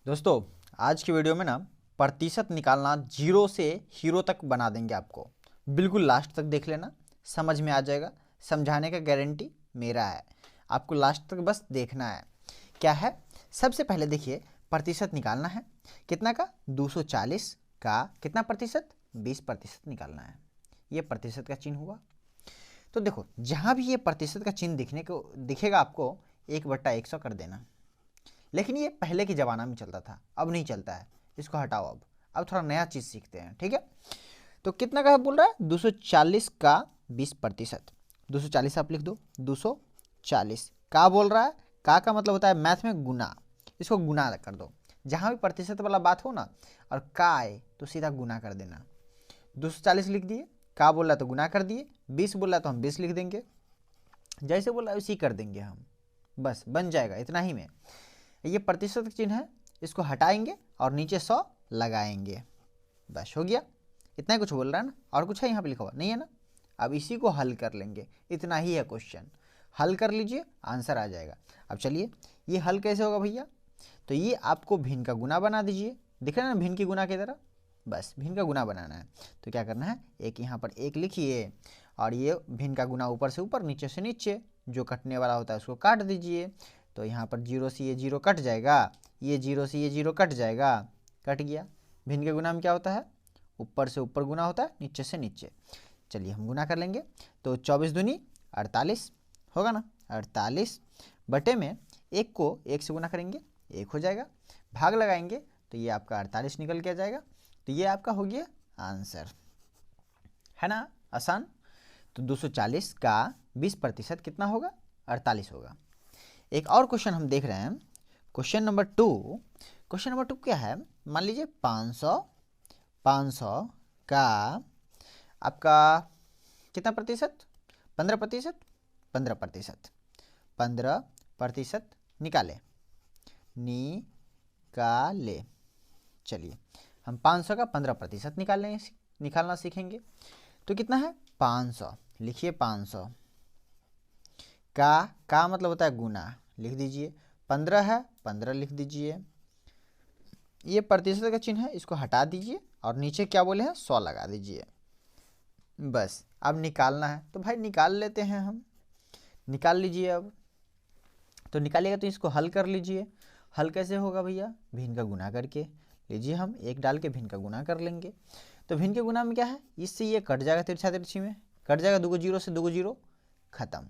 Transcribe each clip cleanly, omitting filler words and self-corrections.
दोस्तों, आज की वीडियो में ना प्रतिशत निकालना जीरो से हीरो तक बना देंगे आपको। बिल्कुल लास्ट तक देख लेना, समझ में आ जाएगा। समझाने का गारंटी मेरा है, आपको लास्ट तक बस देखना है। क्या है, सबसे पहले देखिए, प्रतिशत निकालना है। कितना का? 240 का कितना प्रतिशत? 20% निकालना है। ये प्रतिशत का चिन्ह हुआ। तो देखो, जहाँ भी ये प्रतिशत का चिन्ह दिखने को दिखेगा आपको 1/100 कर देना। लेकिन ये पहले के ज़माना में चलता था, अब नहीं चलता है। इसको हटाओ। अब थोड़ा नया चीज़ सीखते हैं, ठीक है। तो कितना का बोल रहा है? 240 का 20%। 240 आप लिख दो, 240 का बोल रहा है। का मतलब होता है मैथ में गुना। इसको गुना कर दो। जहाँ भी प्रतिशत वाला बात हो ना और का आए तो सीधा गुना कर देना। 240 लिख दिए, का बोल रहा है तो गुना कर दिए, 20 बोल रहा है तो हम 20 लिख देंगे। जैसे बोल रहा है उसी कर देंगे हम, बस बन जाएगा इतना ही में। ये प्रतिशत चिन्ह है, इसको हटाएंगे और नीचे 100 लगाएंगे, बस हो गया। इतना ही कुछ बोल रहा है ना, और कुछ है यहाँ पे लिखा हुआ नहीं है ना। अब इसी को हल कर लेंगे, इतना ही है क्वेश्चन। हल कर लीजिए, आंसर आ जाएगा। अब चलिए, ये हल कैसे होगा भैया? तो ये आपको भिन्न का गुना बना दीजिए। दिख रहा है ना भिन्न की गुना की तरह, बस भिन्न का गुना बनाना है। तो क्या करना है, एक यहाँ पर एक लिखिए और ये भिन्न का गुना ऊपर से ऊपर नीचे से नीचे, जो कटने वाला होता है उसको काट दीजिए। तो यहाँ पर जीरो से ये जीरो कट जाएगा, ये जीरो से ये जीरो कट जाएगा, कट गया। भिन्न के गुना में क्या होता है? ऊपर से ऊपर गुना होता है, नीचे से नीचे। चलिए हम गुना कर लेंगे। तो 24 दूनी 48 होगा ना। 48 बटे में एक को एक से गुना करेंगे, एक हो जाएगा। भाग लगाएंगे तो ये आपका 48 निकल के आ जाएगा। तो ये आपका हो गया आंसर, है ना, आसान। तो 240 का 20% कितना होगा? 48 होगा। एक और क्वेश्चन हम देख रहे हैं, क्वेश्चन नंबर 2। क्वेश्चन नंबर 2 क्या है? मान लीजिए 500 का आपका कितना प्रतिशत? 15%। 15% 15% निकाले। चलिए हम 500 का 15% निकालना सीखेंगे। तो कितना है? 500 लिखिए। 500 का मतलब होता है गुना, लिख दीजिए। 15 है, 15 लिख दीजिए। ये प्रतिशत का चिन्ह है, इसको हटा दीजिए और नीचे क्या बोले हैं? 100 लगा दीजिए। बस अब निकालना है, तो भाई निकाल लेते हैं हम। निकाल लीजिए अब। तो निकालिएगा तो इसको हल कर लीजिए। हल कैसे होगा भैया? भिन्न का गुना करके। लीजिए हम एक डाल के भिन्न का गुना कर लेंगे। तो भिन्न के गुना में क्या है? इससे ये कट जाएगा, तिरछा तिरछी में कट जाएगा, 2 जीरो से 2 जीरो खत्म।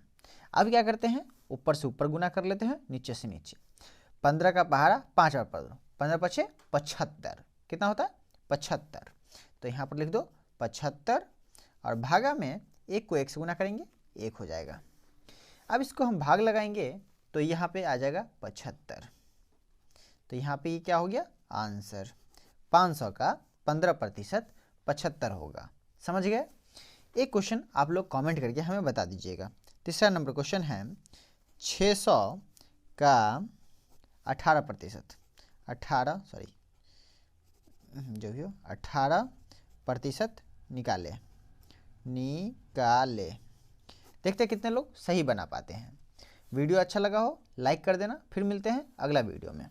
अब क्या करते हैं? ऊपर से ऊपर गुना कर लेते हैं, नीचे से नीचे। 15 का पहाड़ा 5 बार पढ़ दो, 15 पछे 75। कितना होता है? 75। तो यहाँ पर लिख दो 75 और भागा में एक को एक से गुना करेंगे, एक हो जाएगा। अब इसको हम भाग लगाएंगे तो यहाँ पे आ जाएगा 75। तो यहाँ पे ये क्या हो गया? आंसर 500 का 15% 75 होगा। समझ गए? एक क्वेश्चन आप लोग कमेंट करके हमें बता दीजिएगा। तीसरा नंबर क्वेश्चन है 600 का 18%। 18% निकाले। देखते कितने लोग सही बना पाते हैं। वीडियो अच्छा लगा हो लाइक कर देना। फिर मिलते हैं अगला वीडियो में।